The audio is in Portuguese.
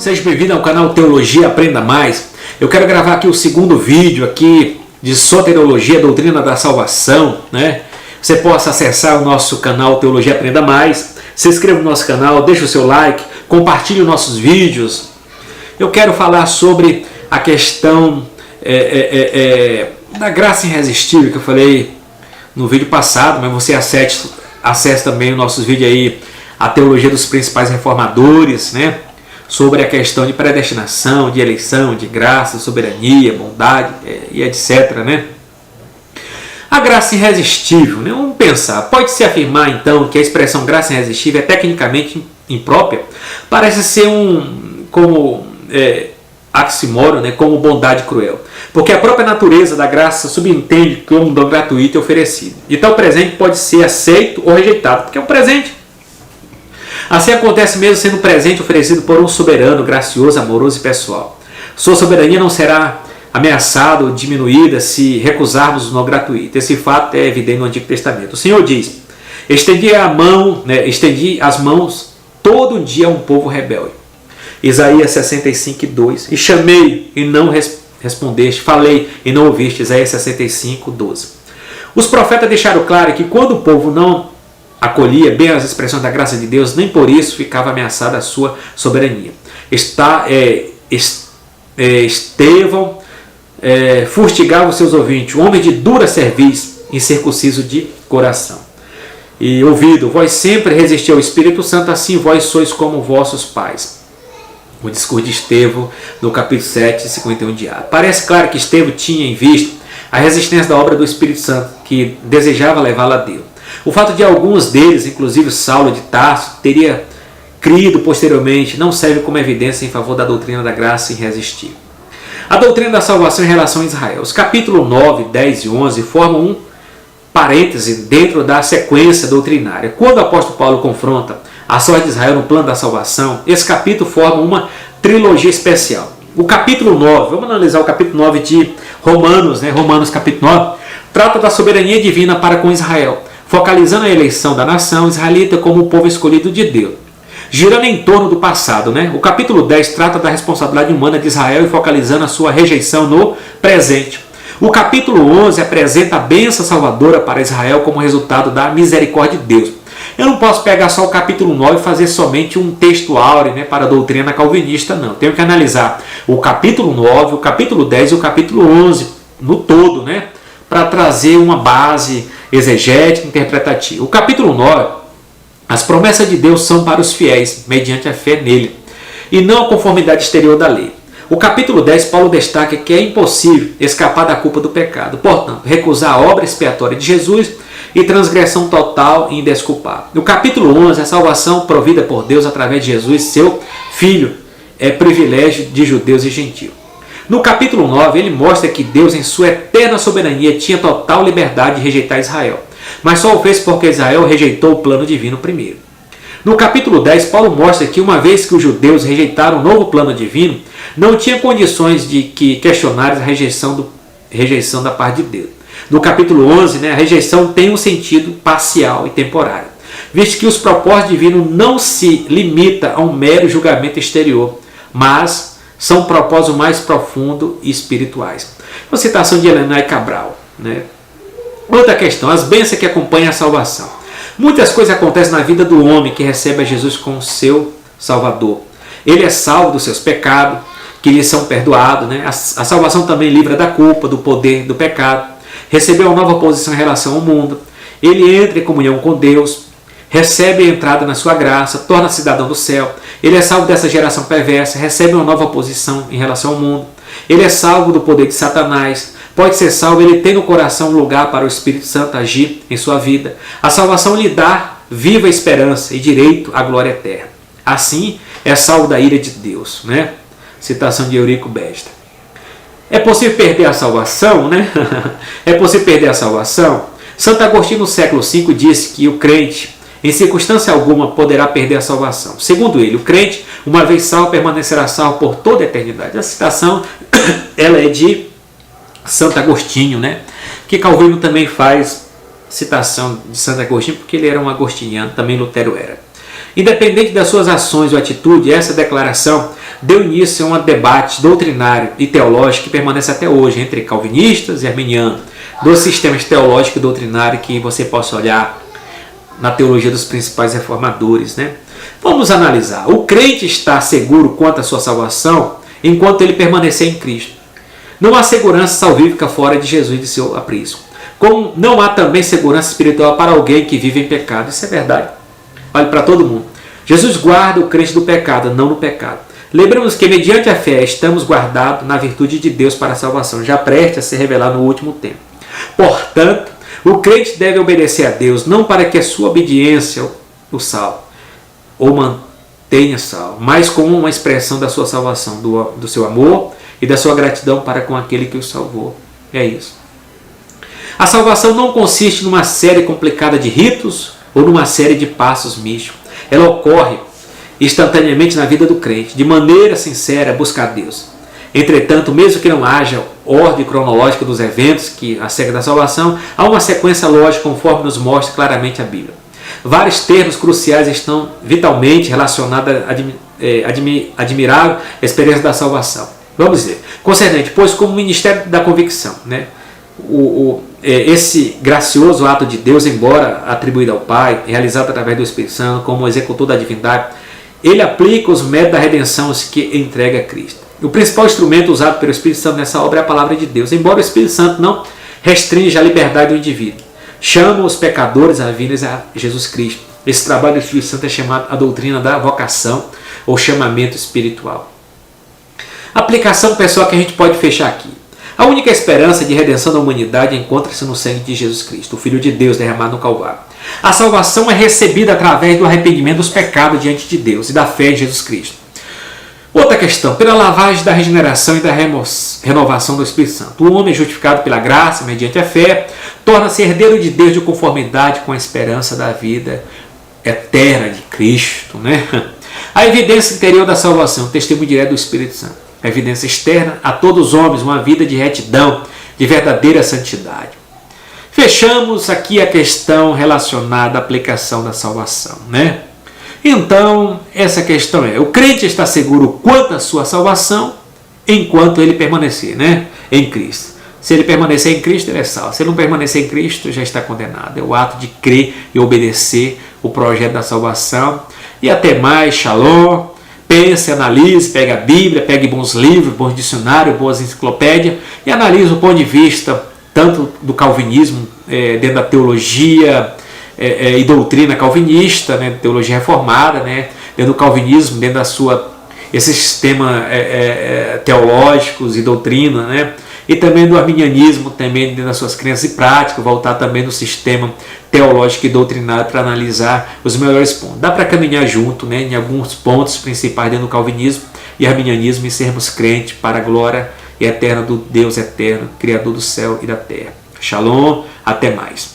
Seja bem-vindo ao canal Teologia Aprenda Mais. Eu quero gravar aqui o segundo vídeo aqui de soteriologia, doutrina da salvação, né? Você possa acessar o nosso canal Teologia Aprenda Mais, se inscreva no nosso canal, deixe o seu like, compartilhe os nossos vídeos. Eu quero falar sobre a questão da graça irresistível que eu falei no vídeo passado, mas você acesse também os nossos vídeos aí, a teologia dos principais reformadores, né? Sobre a questão de predestinação, de eleição, de graça, soberania, bondade e etc, né? A graça irresistível, né? Vamos pensar, pode-se afirmar então que a expressão graça irresistível é tecnicamente imprópria? Parece ser como oxímoron, né? Como bondade cruel. Porque a própria natureza da graça subentende como um dom gratuito e oferecido. Então o presente pode ser aceito ou rejeitado, porque é um presente. Assim acontece mesmo sendo um presente oferecido por um soberano, gracioso, amoroso e pessoal. Sua soberania não será ameaçada ou diminuída se recusarmos o dom gratuito. Esse fato é evidente no Antigo Testamento. O Senhor diz: estendi as mãos todo dia a um povo rebelde. Isaías 65:2. E chamei e não respondeste, falei e não ouviste. Isaías 65:12. Os profetas deixaram claro que quando o povo não acolhia bem as expressões da graça de Deus, nem por isso ficava ameaçada a sua soberania. Estevão fustigava os seus ouvintes, um homem de dura cerviz, incircunciso de coração. E ouvido, vós sempre resistiu ao Espírito Santo, assim vós sois como vossos pais. O discurso de Estevão, no capítulo 7, 51 de Atos. Parece claro que Estevão tinha em vista a resistência da obra do Espírito Santo, que desejava levá-la a Deus. O fato de alguns deles, inclusive Saulo de Tarso, teria crido posteriormente, não serve como evidência em favor da doutrina da graça irresistível. A doutrina da salvação em relação a Israel. Os capítulos 9, 10 e 11 formam um parêntese dentro da sequência doutrinária. Quando o apóstolo Paulo confronta a sorte de Israel no plano da salvação, esse capítulo forma uma trilogia especial. O capítulo 9, vamos analisar o capítulo 9 de Romanos, né? Romanos capítulo 9, trata da soberania divina para com Israel, focalizando a eleição da nação israelita como o povo escolhido de Deus, girando em torno do passado, né? O capítulo 10 trata da responsabilidade humana de Israel e focalizando a sua rejeição no presente. O capítulo 11 apresenta a bênção salvadora para Israel como resultado da misericórdia de Deus. Eu não posso pegar só o capítulo 9 e fazer somente um texto áureo, né, para a doutrina calvinista, não. Tenho que analisar o capítulo 9, o capítulo 10 e o capítulo 11 no todo, né, para trazer uma base exegética e interpretativa. O capítulo 9, as promessas de Deus são para os fiéis, mediante a fé nele, e não a conformidade exterior da lei. O capítulo 10, Paulo destaca que é impossível escapar da culpa do pecado, portanto, recusar a obra expiatória de Jesus e transgressão total e indesculpável. No capítulo 11, a salvação provida por Deus através de Jesus, seu Filho, é privilégio de judeus e gentios. No capítulo 9, ele mostra que Deus, em sua eterna soberania, tinha total liberdade de rejeitar Israel, mas só o fez porque Israel rejeitou o plano divino primeiro. No capítulo 10, Paulo mostra que uma vez que os judeus rejeitaram o novo plano divino, não tinha condições de questionar a rejeição da parte de Deus. No capítulo 11, né, a rejeição tem um sentido parcial e temporário, visto que os propósitos divinos não se limitam a um mero julgamento exterior, mas são propósitos mais profundos e espirituais. Uma citação de Helena Cabral, né? Outra questão, as bênçãos que acompanham a salvação. Muitas coisas acontecem na vida do homem que recebe a Jesus como seu Salvador. Ele é salvo dos seus pecados, que lhe são perdoados, né? A salvação também livra da culpa, do poder, do pecado. Recebeu uma nova posição em relação ao mundo. Ele entra em comunhão com Deus, recebe a entrada na sua graça, torna-se cidadão do céu. Ele é salvo dessa geração perversa, recebe uma nova posição em relação ao mundo. Ele é salvo do poder de Satanás, pode ser salvo, ele tem no coração um lugar para o Espírito Santo agir em sua vida. A salvação lhe dá viva esperança e direito à glória eterna. Assim, é salvo da ira de Deus, né? Citação de Eurico Besta. É possível perder a salvação, né? É possível perder a salvação? Santo Agostinho, no século V, disse que o crente, em circunstância alguma, poderá perder a salvação. Segundo ele, o crente, uma vez salvo, permanecerá salvo por toda a eternidade. A citação ela é de Santo Agostinho, né? Que Calvino também faz citação de Santo Agostinho, porque ele era um agostiniano, também Lutero era. Independente das suas ações ou atitude, essa declaração deu início a um debate doutrinário e teológico que permanece até hoje entre calvinistas e arminianos, dois sistemas teológico e doutrinário que você possa olhar na teologia dos principais reformadores, né? Vamos analisar. O crente está seguro quanto à sua salvação enquanto ele permanecer em Cristo. Não há segurança salvífica fora de Jesus e de seu aprisco. Como não há também segurança espiritual para alguém que vive em pecado. Isso é verdade. Olhe para todo mundo. Jesus guarda o crente do pecado, não no pecado. Lembramos que mediante a fé estamos guardados na virtude de Deus para a salvação, já prestes a se revelar no último tempo. Portanto, o crente deve obedecer a Deus, não para que a sua obediência o salve, ou mantenha salvo, mas como uma expressão da sua salvação, do seu amor e da sua gratidão para com aquele que o salvou. É isso. A salvação não consiste numa série complicada de ritos ou numa série de passos místicos. Ela ocorre instantaneamente na vida do crente, de maneira sincera, buscar Deus. Entretanto, mesmo que não haja ordem cronológica dos eventos que a segue da salvação, há uma sequência lógica conforme nos mostra claramente a Bíblia. Vários termos cruciais estão vitalmente relacionados à admirável experiência da salvação. Vamos dizer, concernente, pois como ministério da convicção, né? Esse gracioso ato de Deus, embora atribuído ao Pai, realizado através do Espírito Santo como executor da divindade, ele aplica os métodos da redenção que entrega a Cristo. O principal instrumento usado pelo Espírito Santo nessa obra é a palavra de Deus, embora o Espírito Santo não restrinja a liberdade do indivíduo. Chama os pecadores a virem a Jesus Cristo. Esse trabalho do Espírito Santo é chamado a doutrina da vocação ou chamamento espiritual. Aplicação pessoal que a gente pode fechar aqui. A única esperança de redenção da humanidade encontra-se no sangue de Jesus Cristo, o Filho de Deus derramado no Calvário. A salvação é recebida através do arrependimento dos pecados diante de Deus e da fé em Jesus Cristo. Outra questão, pela lavagem da regeneração e da renovação do Espírito Santo. O homem justificado pela graça, mediante a fé, torna-se herdeiro de Deus de conformidade com a esperança da vida eterna de Cristo, né? A evidência interior da salvação, o testemunho direto do Espírito Santo. A evidência externa a todos os homens, uma vida de retidão, de verdadeira santidade. Fechamos aqui a questão relacionada à aplicação da salvação, né? Então, essa questão é, o crente está seguro quanto à sua salvação, enquanto ele permanecer, né, em Cristo. Se ele permanecer em Cristo, ele é salvo. Se ele não permanecer em Cristo, já está condenado. É o ato de crer e obedecer o projeto da salvação. E até mais, shalom. Pense, analise, pegue a Bíblia, pegue bons livros, bons dicionários, boas enciclopédias e analise o ponto de vista tanto do calvinismo, dentro da teologia e doutrina calvinista, né, teologia reformada, né, dentro do calvinismo, dentro da sua esses sistemas teológicos e doutrina, né, e também do arminianismo, também dentro das suas crenças e práticas, voltar também no sistema teológico e doutrinário para analisar os melhores pontos. Dá para caminhar junto, né, em alguns pontos principais dentro do calvinismo e arminianismo e sermos crentes para a glória eterna do Deus eterno, Criador do céu e da terra. Shalom, até mais.